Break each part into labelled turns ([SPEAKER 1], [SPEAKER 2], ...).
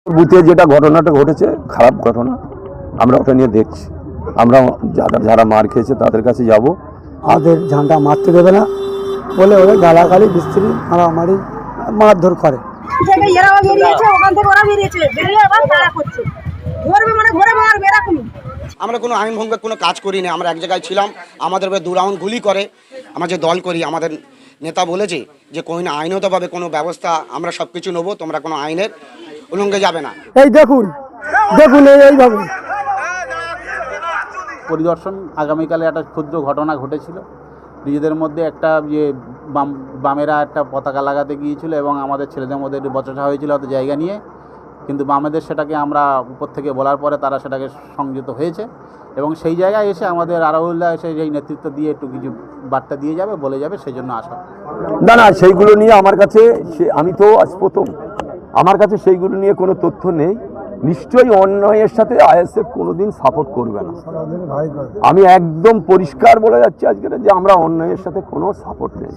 [SPEAKER 1] বুথে যেটা ঘটনাটা ঘটেছে খারাপ ঘটনা, আমরা ওটা নিয়ে দেখছি। আমরা যারা মার খেয়েছে তাদের কাছে যাব।
[SPEAKER 2] আমাদের ঝান্ডা মারতে দেবে না বলে ওরা গালাগালি বিস্ত্রি মারামারি মারধর করে।
[SPEAKER 3] আমরা কোনো আইন ভঙ্গের কোনো কাজ করি না, আমরা এক জায়গায় ছিলাম, আমাদের উপরে 2 রাউন্ড গুলি করে। আমরা যে দল করি, আমাদের নেতা বলেছে যে কোনো আইনগতভাবে কোনো ব্যবস্থা আমরা সব কিছু নেবো, তোমরা কোনো আইনের উল্লঙ্ঘে যাবে না।
[SPEAKER 2] এই দেখুন এইভাবে
[SPEAKER 4] পরিদর্শন আগামীকালে একটা ক্ষুদ্র ঘটনা ঘটেছিল। নিজেদের মধ্যে একটা বামেরা একটা পতাকা লাগাতে গিয়েছিল এবং আমাদের ছেলেদের মধ্যে একটু বচসা হয়েছিল হয়তো জায়গা নিয়ে, কিন্তু বামেদের সেটাকে আমরা উপর থেকে বলার পরে তারা সেটাকে সংযত হয়েছে এবং সেই জায়গায় এসে আমাদের আরাউল্লাহ এসে যেই নেতৃত্ব দিয়ে একটু কিছু বার্তা দিয়ে যাবে, বলে যাবে, সেই জন্য আসা।
[SPEAKER 1] না সেইগুলো নিয়ে আমার কাছে আমি তো আজ প্রথম, আমার কাছে সেইগুলো নিয়ে কোনো তথ্য নেই। নিশ্চয়ই অন্যায়ের সাথে আইএসএফ কোনোদিন সাপোর্ট করবে না। আমি একদম পরিষ্কার বলে যাচ্ছি আজকে যে আমরা অন্যায়ের সাথে কোনো সাপোর্ট নেই।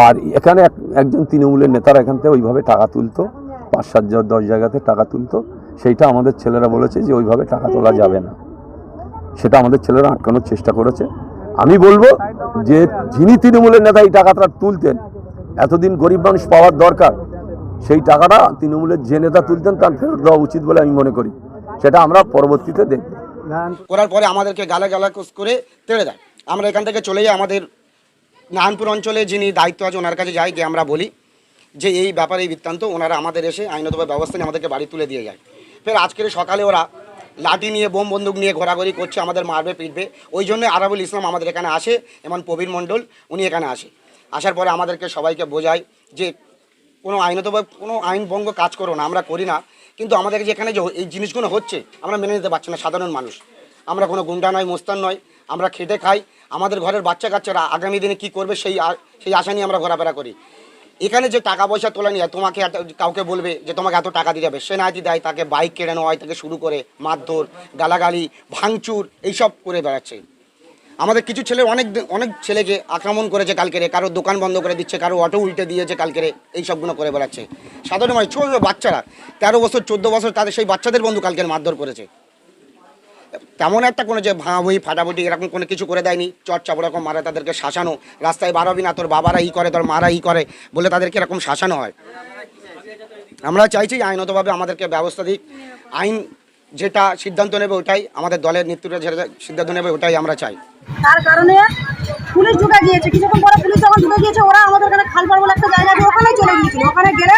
[SPEAKER 1] আর এখানে একজন তৃণমূলের নেতারা এখান থেকে ওইভাবে টাকা তুলতো, 5-7-10 জায়গাতে টাকা তুলতো, সেইটা আমাদের ছেলেরা বলেছে যে ওইভাবে টাকা তোলা যাবে না। সেটা আমাদের ছেলেরা আটকানোর চেষ্টা করেছে। আমি বলবো যে যিনি তৃণমূলের নেতা এই টাকাটা তুলতেন, এতদিন গরিব মানুষ পাওয়ার দরকার, সেই টাকাটা তৃণমূলের যে নেতা তুলতেন তার ফেরত দেওয়া উচিত বলে আমি মনে করি। সেটা আমরা পরবর্তীতে দেখব।
[SPEAKER 3] করার পরে আমাদেরকে গালা করে তেড়ে দেয়। আমরা এখান থেকে চলে যাই, আমাদের নারায়ণপুর অঞ্চলে যিনি দায়িত্ব আছে ওনার কাছে যাই, গিয়ে আমরা বলি যে এই ব্যাপারে এই বৃত্তান্ত, ওনারা আমাদের এসে আইনগতভাবে ব্যবস্থা নিয়ে আমাদেরকে বাড়ি তুলে দিয়ে যায়। ফের আজকের সকালে ওরা লাঠি নিয়ে বোম বন্দুক নিয়ে ঘোরাঘুরি করছে, আমাদের মারবে পিটবে। ওই জন্য আরাবুল ইসলাম আমাদের এখানে আসে এবং প্রবীর মণ্ডল উনি এখানে আসে। আসার পরে আমাদেরকে সবাইকে বোঝায় যে কোনো আইনতভাবে কোনো আইন ভঙ্গ কাজ করো না, আমরা করি না, কিন্তু আমাদের যেখানে যে এই জিনিসগুলো হচ্ছে আমরা মেনে নিতে পারছি না। সাধারণ মানুষ আমরা, কোনো গুন্ডা নয়, মোস্তান নয়, আমরা খেটে খাই। আমাদের ঘরের বাচ্চা কাচ্চারা আগামী দিনে কি করবে সেই আশা নিয়ে আমরা ঘোরাফেরা করি। এখানে যে টাকা পয়সা তোলা নিয়ে তোমাকে কাউকে বলবে যে তোমাকে এত টাকা দিয়ে যাবে, সে না দেয়, তাকে বাইক কেড়ে নেওয়া হয় থেকে শুরু করে মারধর, গালাগালি, ভাঙচুর এইসব করে বেড়াচ্ছে। আমাদের কিছু ছেলে অনেক ছেলেকে আক্রমণ করেছে কালকেরে, কারো দোকান বন্ধ করে দিচ্ছে, কারো অটো উল্টে দিয়েছে কালকেরে, এইসবগুলো করে বেড়াচ্ছে। সাধারণ মানে ছোট বাচ্চারা 13 বছর 14 বছর, তাদের সেই বাচ্চাদের বন্ধু কালকের মারধর করেছে। তেমন একটা কোনো যে ভাঙাভুঙি ফাটাফুটি এরকম কোনো কিছু করে দেয়নি। চটচাপ ওরকম মারা, তাদেরকে শাসানো, রাস্তায় বাড়াবি না, তোর বাবারা ই করে, তোর মারা ই করে বলে তাদেরকে এরকম শাসানো হয়। আমরা চাইছি আইনতভাবে আমাদেরকে ব্যবস্থা দিক। আইন যেটা সিদ্ধান্ত নেবে ওটাই, আমাদের দলের নেতৃত্বে যেটা সিদ্ধান্ত নেবে ওটাই আমরা চাই।
[SPEAKER 5] তার কারণে পুলিশ ঢুকে গিয়েছে, কিছুক্ষণ পরে পুলিশ যখন ঢুকে গিয়েছে, ওরা আমাদের এখানে খালপাড় বলে একটা জায়গা দিয়ে ওখানে চলে গিয়েছিল। ওখানে গেলে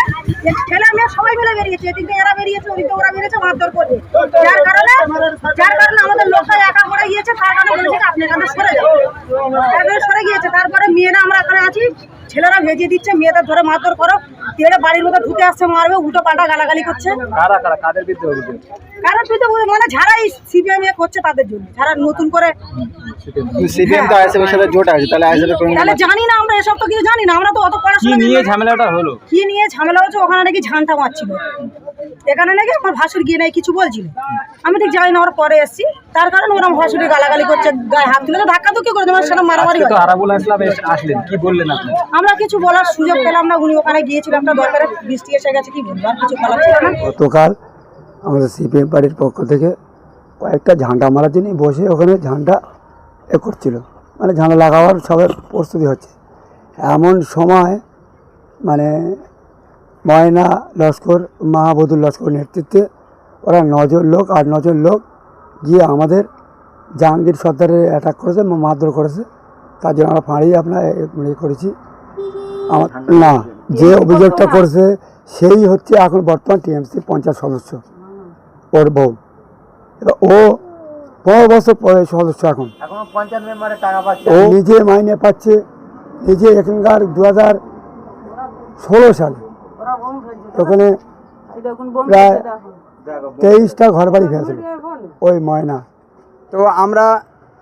[SPEAKER 5] ছেলে আমি সবাই মিলে বেরিয়েছে, এদিকে এরা বেরিয়েছে, ওদিকে ওরা বেরিয়েছে, মারধর করবে। যার কারণে আমাদের লোকটা একা করে গিয়েছে। তার কারণে বলেছে আপনি এখানে সরে যান, তারপরে সরে গিয়েছে। তারপরে মেয়েরা আমরা এখানে আছি, ছেলেরা ভেজিয়ে দিচ্ছে, মেয়েদের ধরে মারধর করো, তেড়ে বাড়ির মধ্যে ঢুকে আসছে, মারবে, উল্টো পাল্টা গালাগালি করছে।
[SPEAKER 4] কাদের বিরুদ্ধে?
[SPEAKER 5] কারণ মানে যারাই সিপিএম করছে তাদের জন্য, যারা নতুন করে তাহলে জানি না আমরা, এসব তো কিছু জানি না। আমরা তো অত পড়াশোনা নিয়ে ঝামেলাটা হলো, কি নিয়ে ঝামেলা হচ্ছে, ওখানে নাকি ঝান্টা মারছিল, এখানে নাকি আমার ভাসুর গিয়ে নাই কিছু বলছিল, আমি ঠিক জানি না। ওরা পরে এসছি, তার কারণে ওরা ভাসুরি গালাগালি করছে, গায়ে হাত তুলে ধাক্কা ধুকি করে তোমার সেটা মারামারি। আমরা কিছু বলার সুযোগ পেলাম না, উনি ওখানে গিয়েছিলাম, একটা দরকারে বৃষ্টি এসে গেছে, কি বলবো, আর কিছু বলার ছিল না।
[SPEAKER 2] গতকাল আমাদের সিপিএম পার্টির পক্ষ থেকে কয়েকটা ঝান্ডা মারার জন্য বসে ওখানে ঝান্ডা করছিল, মানে ঝান্ডা লাগাবার সবার প্রস্তুতি হচ্ছে। এমন সময় মানে ময়না লস্কর, মাহবুদুল লস্কর নেতৃত্বে ওরা 8-9 জন লোক গিয়ে আমাদের জাহাঙ্গীর সর্দারের অ্যাটাক করেছে, মারধর করেছে। তার জন্য আমরা ফাঁড়ি আপনার করেছি। আমার না, যে অভিযোগটা করেছে সেই হচ্ছে এখন বর্তমান টিএমসির পঞ্চায়েত সদস্য, ওর বউ। এবার ও 15 বছর পরে সদস্য, এখন ও নিজে মাইনে পাচ্ছে, নিজে এখানকার 2016 সালে ওখানে প্রায় 23টা ঘর বাড়ি ফেলেছিল ওই ময়না।
[SPEAKER 6] তো আমরা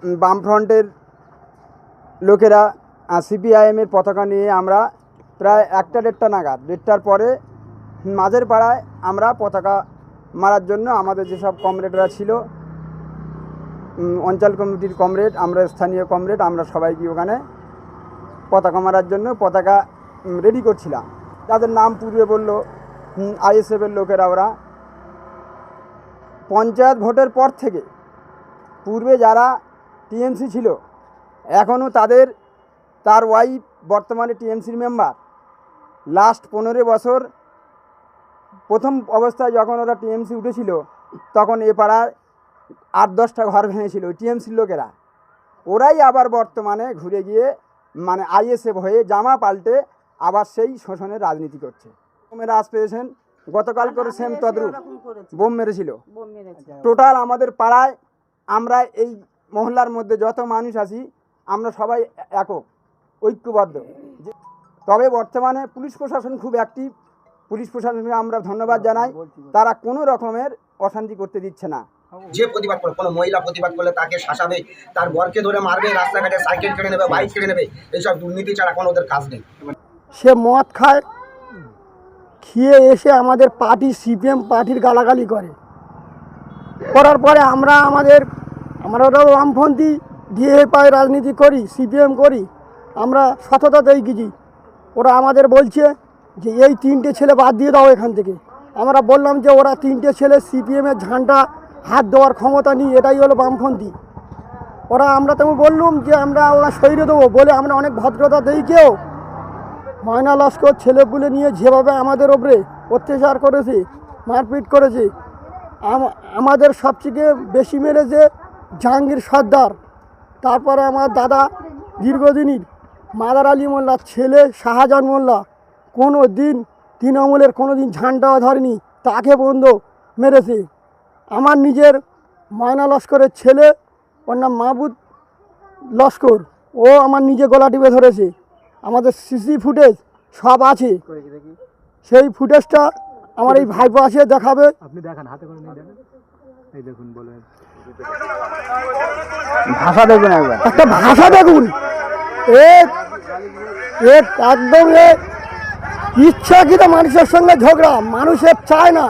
[SPEAKER 6] বামফ্রন্টের লোকেরা সিপিআইএমের পতাকা নিয়ে আমরা প্রায় 1টা-1.5টা নাগাদ, 1টার পরে মাঝের পাড়ায় আমরা পতাকা মারার জন্য আমাদের যেসব কমরেডরা ছিল, অঞ্চল কমিটির কমরেড, আমরা স্থানীয় কমরেড, আমরা সবাই গিয়ে ওখানে পতাকা মারার জন্য পতাকা রেডি করছিলাম। তাদের নাম পূর্বে বললো আইএসএফের লোকেরা, ওরা পঞ্চায়েত ভোটের পর থেকে পূর্বে যারা টিএমসি ছিল এখনও তার ওয়াইফ বর্তমানে টিএমসির মেম্বার। লাস্ট 15 বছর প্রথম অবস্থায় যখন ওরা টিএমসি উঠেছিল তখন এ পাড়ায় 8-10টা ঘর ভেঙেছিল ওই টিএমসির লোকেরা। ওরাই আবার বর্তমানে ঘুরে গিয়ে মানে আইএসএফ হয়ে জামা পাল্টে আবার সেই শোষণের রাজনীতি করছে। বোমের আজ পেয়েছেন, গতকাল করে সেম তদ্রুপ বোম মেরেছিল। টোটাল আমাদের পাড়ায় আমরা এই মহল্লার মধ্যে যত মানুষ আছি আমরা সবাই একক ঐক্যবদ্ধ। তবে বর্তমানে পুলিশ প্রশাসন খুব অ্যাক্টিভ। পুলিশ প্রশাসনকে আমরা ধন্যবাদ জানাই, তারা কোনো রকমের অশান্তি করতে দিচ্ছে না।
[SPEAKER 3] যে প্রতিবাদ করে, কোনো মহিলা প্রতিবাদ করলে তাকে শাসাবে, তার বরকে ধরে মারবে, রাস্তাঘাটে সাইকেল কেড়ে নেবে, বাইক কেড়ে নেবে, এইসব দুর্নীতি ছাড়া কোনো ওদের কাজ নেই।
[SPEAKER 7] সে মদ খায়, খেয়ে এসে আমাদের পার্টি সিপিএম পার্টির গালাগালি করার পরে আমরা বামপন্থী ডিএফআই রাজনীতি করি, সিপিএম করি, আমরা সততা দেখিয়েছি। ওরা আমাদের বলছে যে এই 3টে ছেলে বাদ দিয়ে দাও এখান থেকে। আমরা বললাম যে ওরা 3টে ছেলে সিপিএমের ঝান্ডা হাত দেওয়ার ক্ষমতা নেই, এটাই হলো বামপন্থী। আমরা তেমন বললাম যে ওরা সরিয়ে দেবো বলে আমরা অনেক ভদ্রতা দেখিয়েও ময়না লস্কর ছেলেপুলে নিয়ে যেভাবে আমাদের ওপরে অত্যাচার করেছে, মারপিট করেছে। আমাদের সবথেকে বেশি মেরেছে জাহাঙ্গীর সর্দার, তারপরে আমার দাদা দীর্ঘদিনের মাদার আলী মোল্লার ছেলে শাহজাহান মোল্লা কোনো দিন তৃণমূলের কোনো দিন ঝান্ডাও ধরেনি, তাকে বন্ধ মেরেছে। আমার নিজের ময়না লস্করের ছেলে, ওর নাম মাহবুব লস্কর, ও আমার নিজে গলা টিপে ধরেছে। আমাদের সিসি ফুটেজ সব আছে, সেই ফুটেজটা আমার এই ভাইপো আসে দেখাবে। আপনি দেখান, হাতে করে নিয়ে দেখেন, এই দেখুন, বলেন ভাষা দেখুন, একবার একটা ভাষা দেখুন। একদম ইচ্ছাকৃত মানুষের সঙ্গে ঝগড়া, মানুষের চায় না।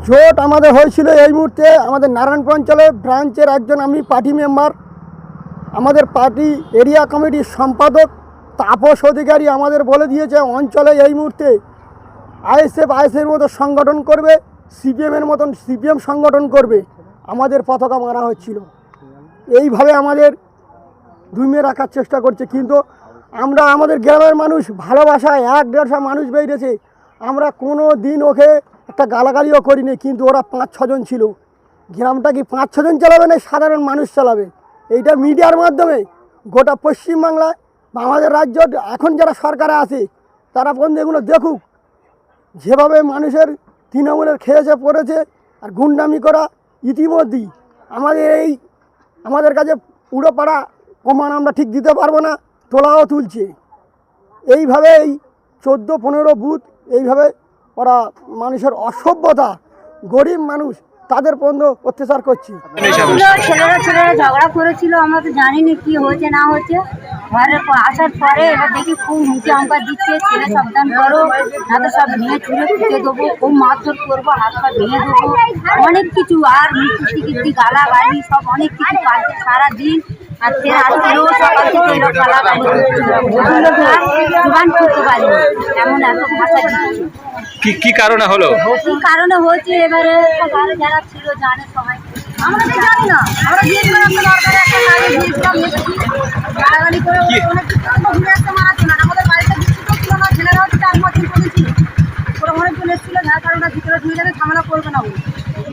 [SPEAKER 7] জোট আমাদের হয়েছিল এই মুহূর্তে আমাদের নারায়ণপুর অঞ্চলের ব্রাঞ্চের একজন আমি পার্টি মেম্বার, আমাদের পার্টি এরিয়া কমিটির সম্পাদক তাপস অধিকারী আমাদের বলে দিয়েছে অঞ্চলে এই মুহূর্তে আইএসএফের মতো সংগঠন করবে, সিপিএমের মতন সিপিএম সংগঠন করবে। আমাদের পতাকা মারা হচ্ছিল, এইভাবে আমাদের ধুমিয়ে রাখার চেষ্টা করছে। কিন্তু আমরা আমাদের গ্রামের মানুষ ভালোবাসায় 1-150 মানুষ বেরিয়েছে, আমরা কোনো দিন ওকে একটা গালাগালিও করিনি। কিন্তু ওরা 5-6 জন ছিল। গ্রামটা কি 5-6 জন চালাবে না সাধারণ মানুষ চালাবে? এইটা মিডিয়ার মাধ্যমে গোটা পশ্চিমবাংলায় বা আমাদের রাজ্য এখন যারা সরকারে আছে তারা বন্ধু এগুলো দেখুক, যেভাবে মানুষের তৃণমূলের খেয়েছে পড়েছে আর গুন্ডামি করা। ইতিমধ্যেই আমাদের কাছে পুরো পাড়া প্রমাণ আমরা ঠিক দিতে পারবো না, তোলাও তুলছে। এইভাবে এই 14-15 বুথ এইভাবে ওরা মানুষের অসভ্যতা, গরিব মানুষ তাদের বন্ধ অত্যাচার করছে।
[SPEAKER 5] ছেলেরা ঝগড়া করেছিল, আমরা তো জানিনি কি হয়েছে না হয়েছে। ঘরে আসার পরে এবার দেখি খুব হুঁচি হাঙ্কা দিচ্ছে, ছেলে সাবধান করো, না তো সব ভেঙে চুড়ে ফুটে দেবো, খুব মারধর করবো, হাত পা ভেঙে দেবো, অনেক কিছু। আর কীর্তি গালাগালি সব অনেক কিছু। কালকে সারাদিন আর ফের আজকেও সকাল থেকে এলো গালাগালি জোবান করতে পারিনি, এমন এত ভাষা দিচ্ছে।
[SPEAKER 8] কি কারণে হলো?
[SPEAKER 5] কি কারণে হয়েছে এবারে যারা ছিল জানে সবাই, আমরা তো জানি না। আমরা গিয়েছিলাম একটা দরকারে, একটা কাজে গিয়েছিলাম, গালাগালি করে অনেক কিছু ঘুরে আসতে মারাচ্ছে না। আমাদের বাড়িতে বিস্কুট ছিল না, ছেলেরাও 4-5 জন করেছিল, ওরা অনেকজন এসেছিল, যার কারণে ভিতরে ঢুকে যাবে, ঝামেলা করবে না।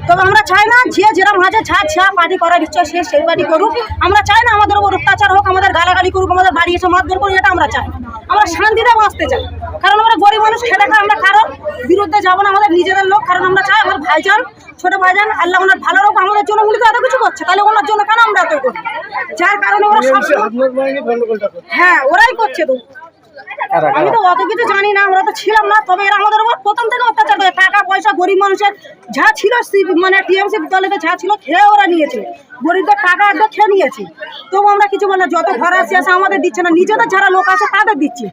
[SPEAKER 5] তবে আমরা চাই না যে যেরকম আছে যা পার্টি করার ইচ্ছা সে সেই পার্টি করুক। আমরা চাই না আমাদের উপর অত্যাচার হোক, আমাদের গালাগালি করুক, আমাদের বাড়ি এসে মারধর করুক, এটা আমরা চাই। আমরা শান্তিতে বাঁচতে চাই, কারণ আমরা গরিব মানুষ, খেটে খাই। আমরা কারোর বিরুদ্ধে যাবো না, আমাদের নিজেদের লোক। কারণ আমরা চাই আমার ভাইজান, ছোট ভাইজান, আল্লাহ ওনার ভালো হোক। আমাদের জন্য উনি তো এত কিছু করছে, তাহলে ওনার জন্য কেন আমরা এত করি? যার কারণে ওরা সব হ্যাঁ ওরাই করছে। তো আমি তো অত কিছু জানি না, আমরা তো ছিলাম না। তবে এরা আমাদের উপর প্রথম থেকে অত্যাচার করে, টাকা পয়সা গরিব মানুষের যা ছিল, মানে টিএমসি দলেতে যা ছিল খেয়ে ওরা নিয়েছে, গরিবদের টাকা একদম খেয়ে নিয়েছে। তবু আমরা কিছু বলি না, যত ঘর আসে আমাদের দিচ্ছে না, নিজেদের যারা লোক আছে তাদের দিচ্ছে।